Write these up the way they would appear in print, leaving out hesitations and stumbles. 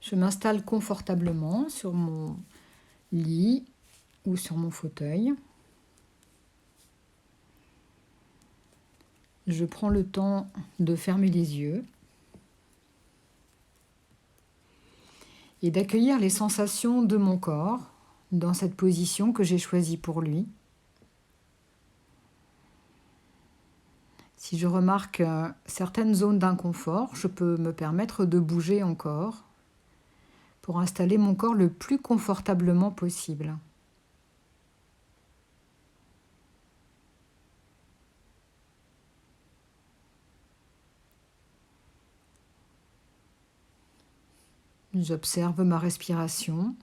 Je m'installe confortablement sur mon lit ou sur mon fauteuil. Je prends le temps de fermer les yeux et d'accueillir les sensations de mon corps dans cette position que j'ai choisie pour lui. Si je remarque certaines zones d'inconfort, je peux me permettre de bouger encore pour installer mon corps le plus confortablement possible. J'observe ma respiration.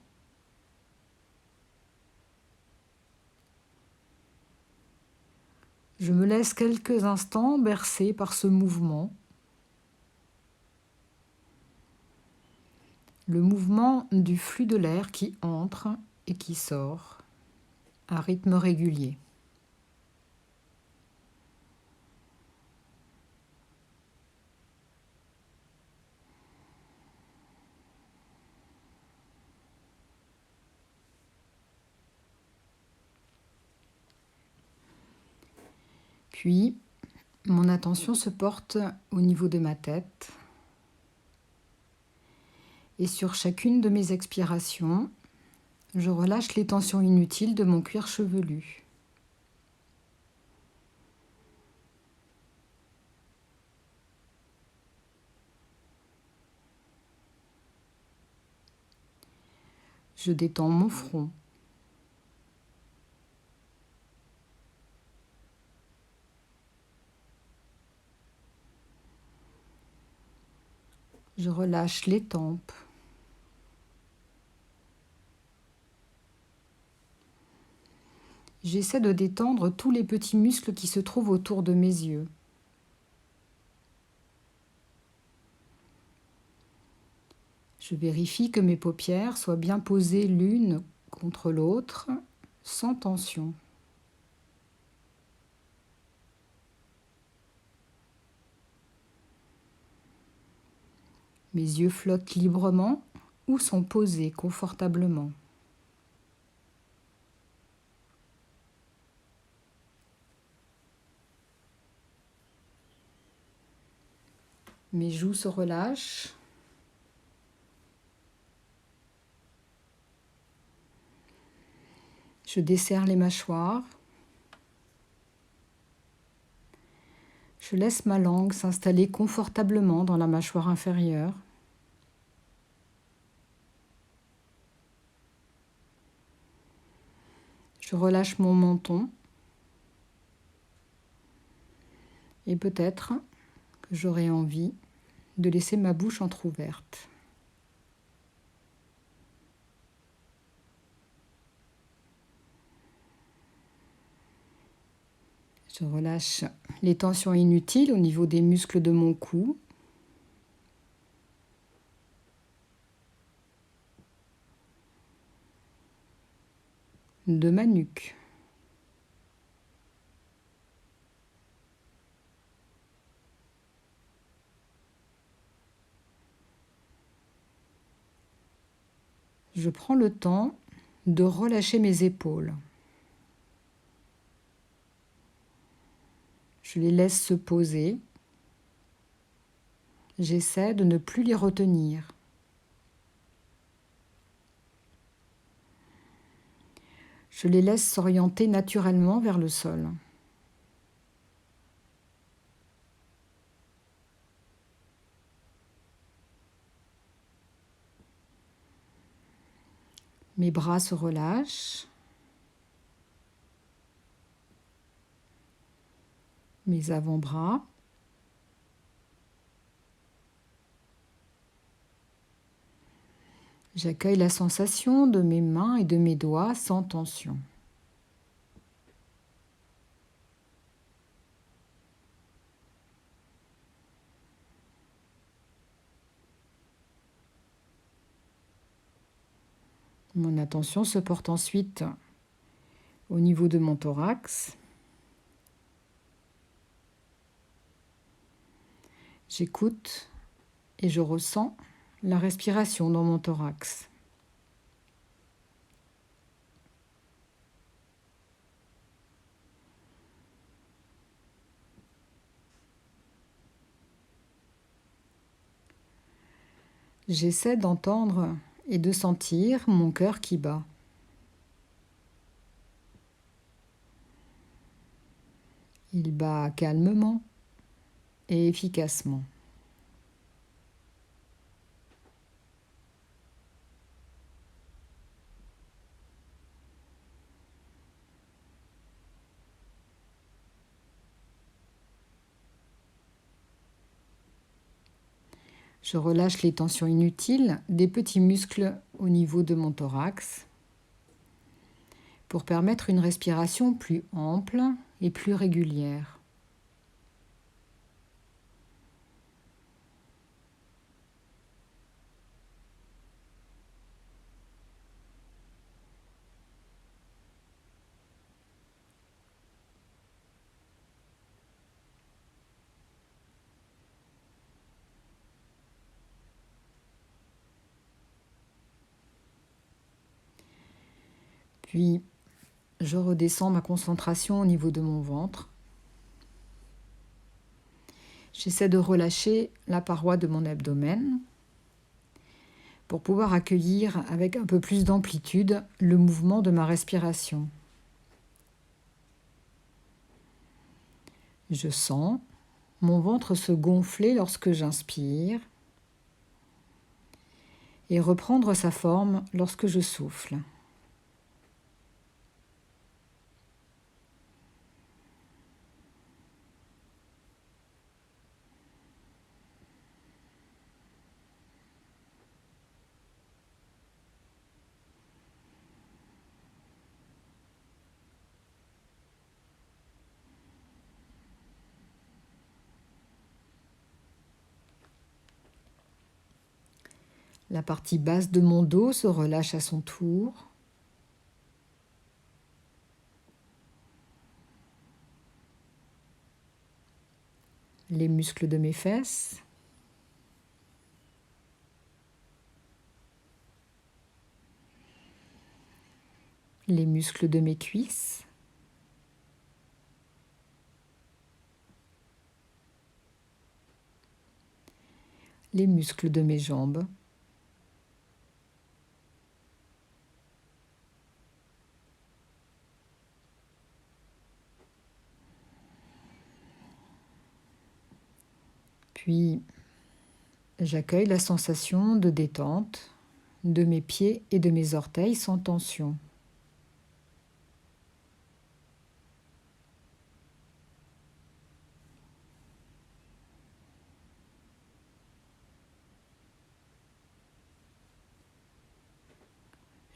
Je me laisse quelques instants bercer par ce mouvement. Le mouvement du flux de l'air qui entre et qui sort à rythme régulier. Puis, mon attention se porte au niveau de ma tête. Et sur chacune de mes expirations, je relâche les tensions inutiles de mon cuir chevelu. Je détends mon front. Je relâche les tempes. J'essaie de détendre tous les petits muscles qui se trouvent autour de mes yeux. Je vérifie que mes paupières soient bien posées l'une contre l'autre, sans tension. Mes yeux flottent librement ou sont posés confortablement. Mes joues se relâchent. Je desserre les mâchoires. Je laisse ma langue s'installer confortablement dans la mâchoire inférieure. Je relâche mon menton. Et peut-être que j'aurai envie de laisser ma bouche entrouverte. Je relâche les tensions inutiles au niveau des muscles de mon cou. De ma nuque. Je prends le temps de relâcher mes épaules. Je les laisse se poser. J'essaie de ne plus les retenir. Je les laisse s'orienter naturellement vers le sol. Mes bras se relâchent. Mes avant-bras. J'accueille la sensation de mes mains et de mes doigts sans tension. Mon attention se porte ensuite au niveau de mon thorax. J'écoute et je ressens la respiration dans mon thorax. J'essaie d'entendre et de sentir mon cœur qui bat. Il bat calmement et efficacement. Je relâche les tensions inutiles des petits muscles au niveau de mon thorax pour permettre une respiration plus ample et plus régulière. Puis, je redescends ma concentration au niveau de mon ventre. J'essaie de relâcher la paroi de mon abdomen pour pouvoir accueillir avec un peu plus d'amplitude le mouvement de ma respiration. Je sens mon ventre se gonfler lorsque j'inspire et reprendre sa forme lorsque je souffle. La partie basse de mon dos se relâche à son tour. Les muscles de mes fesses. Les muscles de mes cuisses. Les muscles de mes jambes. Puis, j'accueille la sensation de détente de mes pieds et de mes orteils sans tension.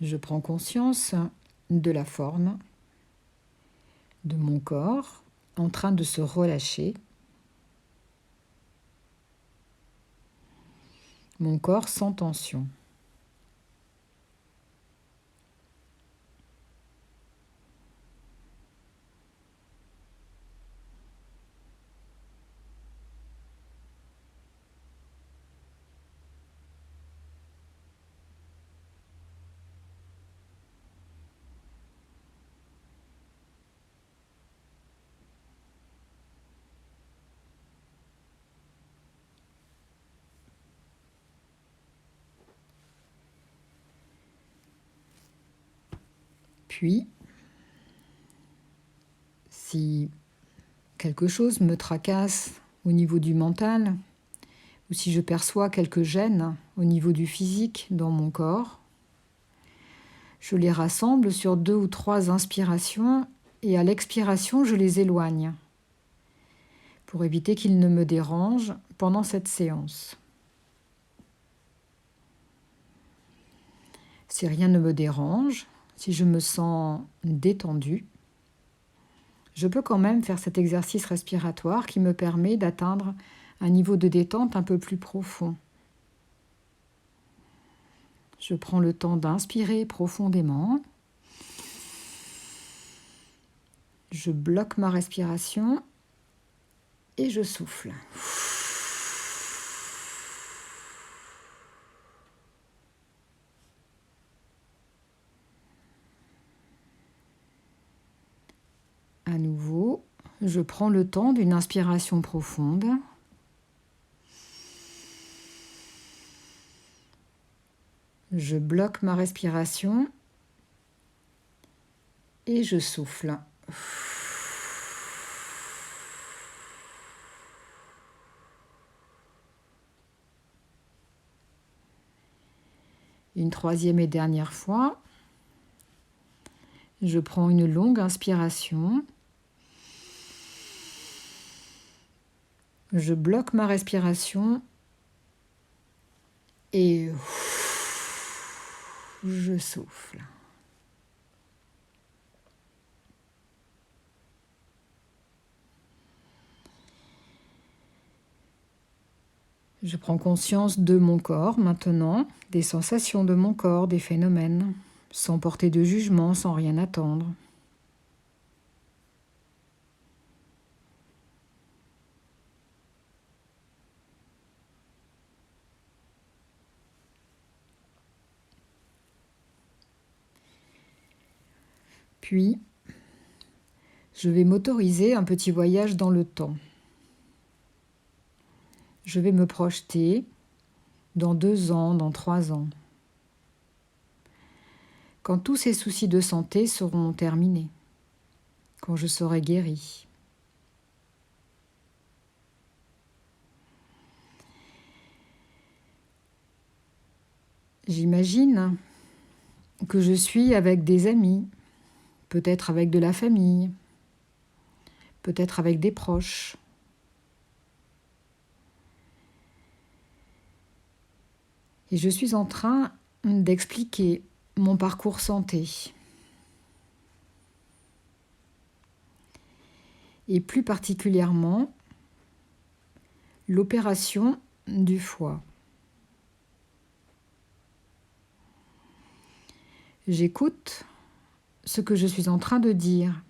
Je prends conscience de la forme de mon corps en train de se relâcher. Mon corps sans tension. Puis, si quelque chose me tracasse au niveau du mental, ou si je perçois quelques gênes au niveau du physique dans mon corps, je les rassemble sur 2 ou 3 inspirations et à l'expiration, je les éloigne pour éviter qu'ils ne me dérangent pendant cette séance. Si rien ne me dérange, si je me sens détendue, je peux quand même faire cet exercice respiratoire qui me permet d'atteindre un niveau de détente un peu plus profond. Je prends le temps d'inspirer profondément. Je bloque ma respiration et je souffle. À nouveau, je prends le temps d'une inspiration profonde. Je bloque ma respiration et je souffle. Une troisième et dernière fois, je prends une longue inspiration. Je bloque ma respiration et je souffle. Je prends conscience de mon corps maintenant, des sensations de mon corps, des phénomènes, sans porter de jugement, sans rien attendre. Puis, je vais m'autoriser un petit voyage dans le temps. Je vais me projeter dans 2 ans, dans 3 ans, quand tous ces soucis de santé seront terminés, quand je serai guérie. J'imagine que je suis avec des amis, peut-être avec de la famille, peut-être avec des proches. Et je suis en train d'expliquer mon parcours santé. Et plus particulièrement, l'opération du foie. J'écoute ce que je suis en train de dire.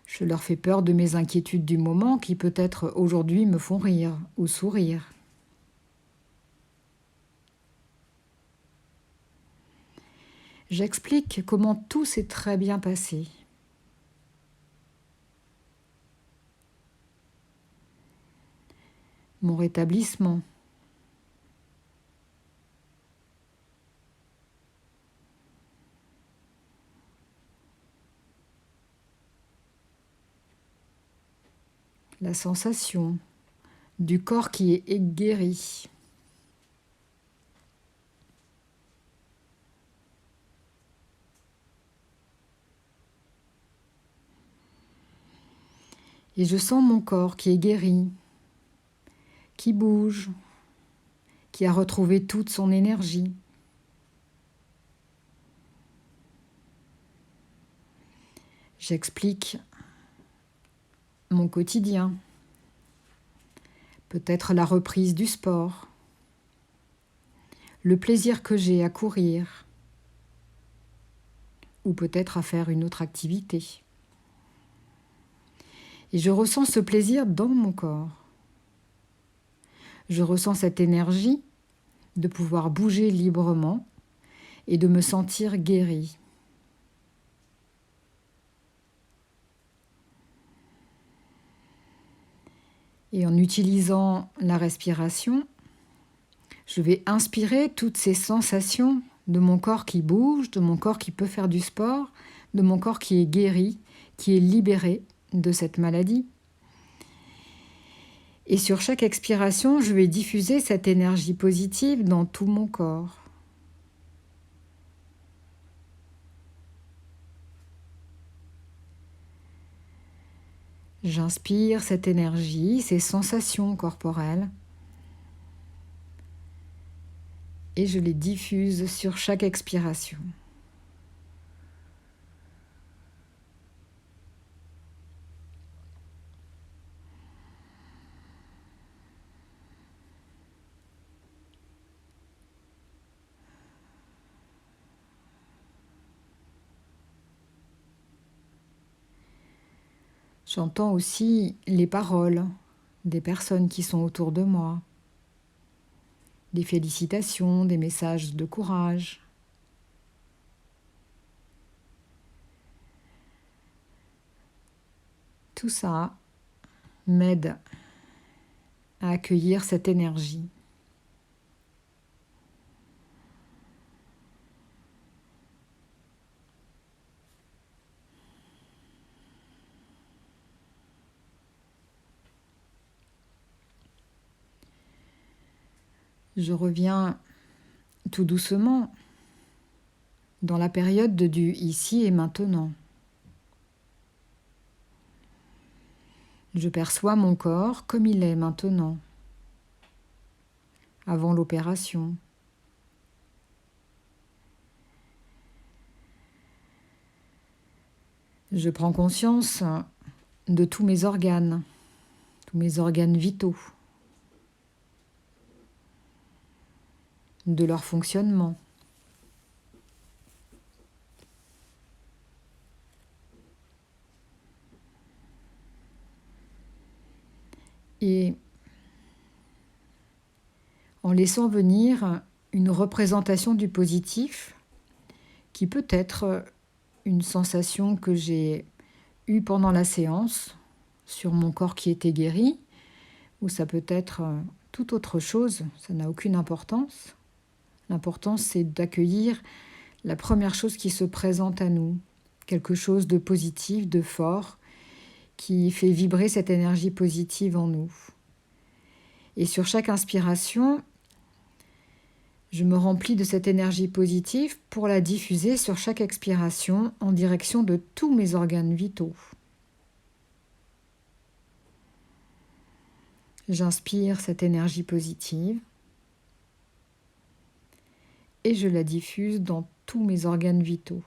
Je leur fais peur de mes inquiétudes du moment qui peut-être aujourd'hui me font rire ou sourire. J'explique comment tout s'est très bien passé. Mon rétablissement. La sensation du corps qui est guéri. Et je sens mon corps qui est guéri, qui bouge, qui a retrouvé toute son énergie. J'explique mon quotidien, peut-être la reprise du sport, le plaisir que j'ai à courir, ou peut-être à faire une autre activité. Et je ressens ce plaisir dans mon corps. Je ressens cette énergie de pouvoir bouger librement et de me sentir guérie. Et en utilisant la respiration, je vais inspirer toutes ces sensations de mon corps qui bouge, de mon corps qui peut faire du sport, de mon corps qui est guéri, qui est libéré de cette maladie. Et sur chaque expiration, je vais diffuser cette énergie positive dans tout mon corps. J'inspire cette énergie, ces sensations corporelles, et je les diffuse sur chaque expiration. J'entends aussi les paroles des personnes qui sont autour de moi, des félicitations, des messages de courage. Tout ça m'aide à accueillir cette énergie. Je reviens tout doucement dans la période du ici et maintenant. Je perçois mon corps comme il est maintenant, avant l'opération. Je prends conscience de tous mes organes vitaux, de leur fonctionnement. Et en laissant venir une représentation du positif qui peut être une sensation que j'ai eue pendant la séance sur mon corps qui était guéri, ou ça peut être toute autre chose, ça n'a aucune importance. L'important, c'est d'accueillir la première chose qui se présente à nous, quelque chose de positif, de fort, qui fait vibrer cette énergie positive en nous. Et sur chaque inspiration, je me remplis de cette énergie positive pour la diffuser sur chaque expiration en direction de tous mes organes vitaux. J'inspire cette énergie positive et je la diffuse dans tous mes organes vitaux.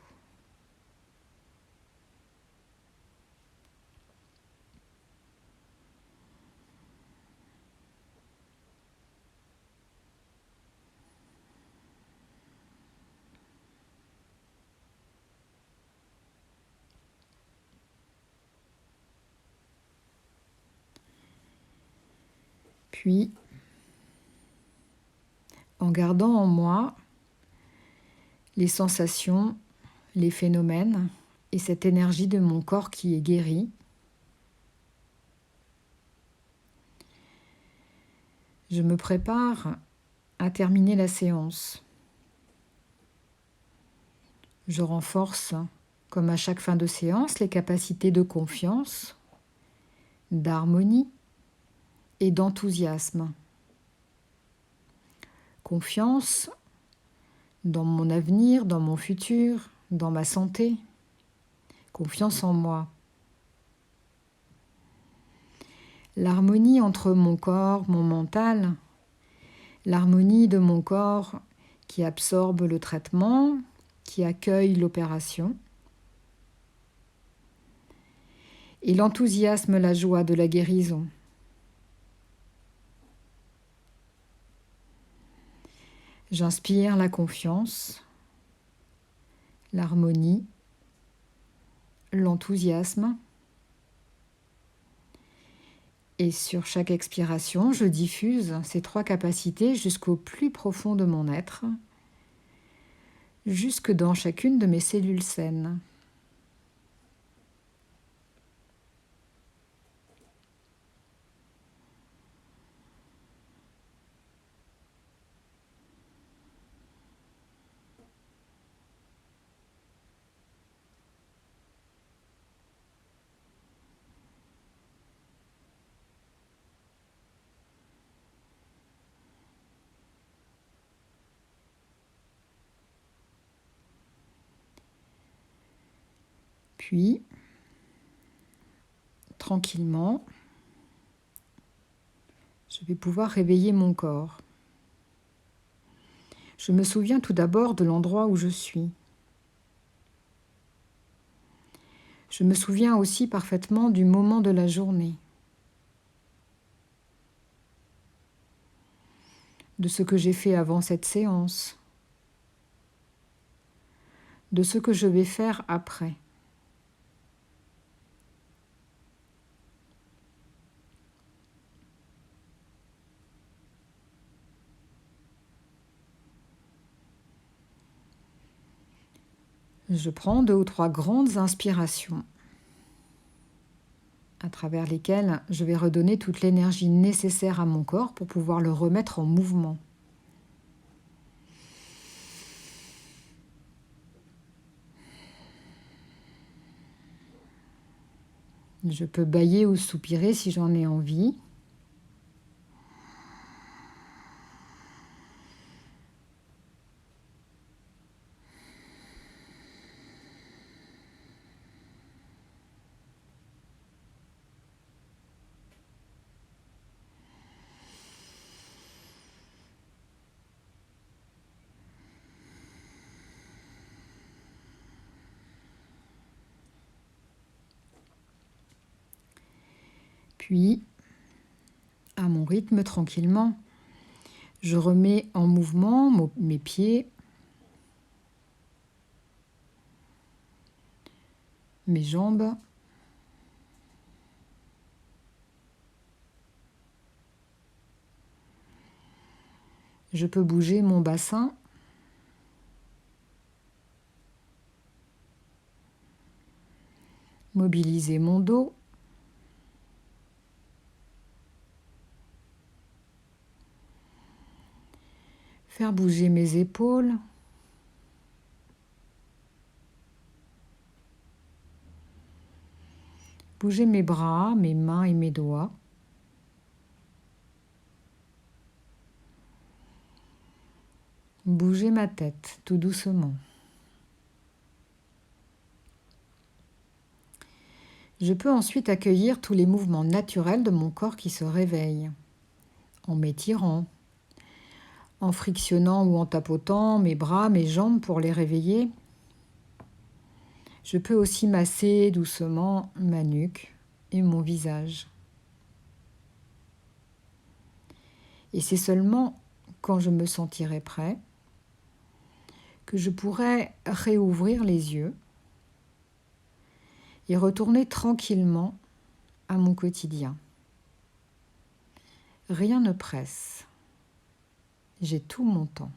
Puis, en gardant en moi les sensations, les phénomènes et cette énergie de mon corps qui est guéri, je me prépare à terminer la séance. Je renforce, comme à chaque fin de séance, les capacités de confiance, d'harmonie et d'enthousiasme. Confiance dans mon avenir, dans mon futur, dans ma santé. Confiance en moi. L'harmonie entre mon corps, mon mental, l'harmonie de mon corps qui absorbe le traitement, qui accueille l'opération, et l'enthousiasme, la joie de la guérison. J'inspire la confiance, l'harmonie, l'enthousiasme. Et sur chaque expiration, je diffuse ces trois capacités jusqu'au plus profond de mon être, jusque dans chacune de mes cellules saines. Puis, tranquillement, je vais pouvoir réveiller mon corps. Je me souviens tout d'abord de l'endroit où je suis. Je me souviens aussi parfaitement du moment de la journée, de ce que j'ai fait avant cette séance, de ce que je vais faire après. Je prends 2 ou 3 grandes inspirations à travers lesquels je vais redonner toute l'énergie nécessaire à mon corps pour pouvoir le remettre en mouvement. Je peux bâiller ou soupirer si j'en ai envie. Puis, à mon rythme, tranquillement, je remets en mouvement mes pieds, mes jambes, je peux bouger mon bassin, mobiliser mon dos, faire bouger mes épaules, bouger mes bras, mes mains et mes doigts. Bouger ma tête tout doucement. Je peux ensuite accueillir tous les mouvements naturels de mon corps qui se réveillent, en m'étirant, en frictionnant ou en tapotant mes bras, mes jambes pour les réveiller. Je peux aussi masser doucement ma nuque et mon visage. Et c'est seulement quand je me sentirai prêt que je pourrai réouvrir les yeux et retourner tranquillement à mon quotidien. Rien ne presse. J'ai tout mon temps.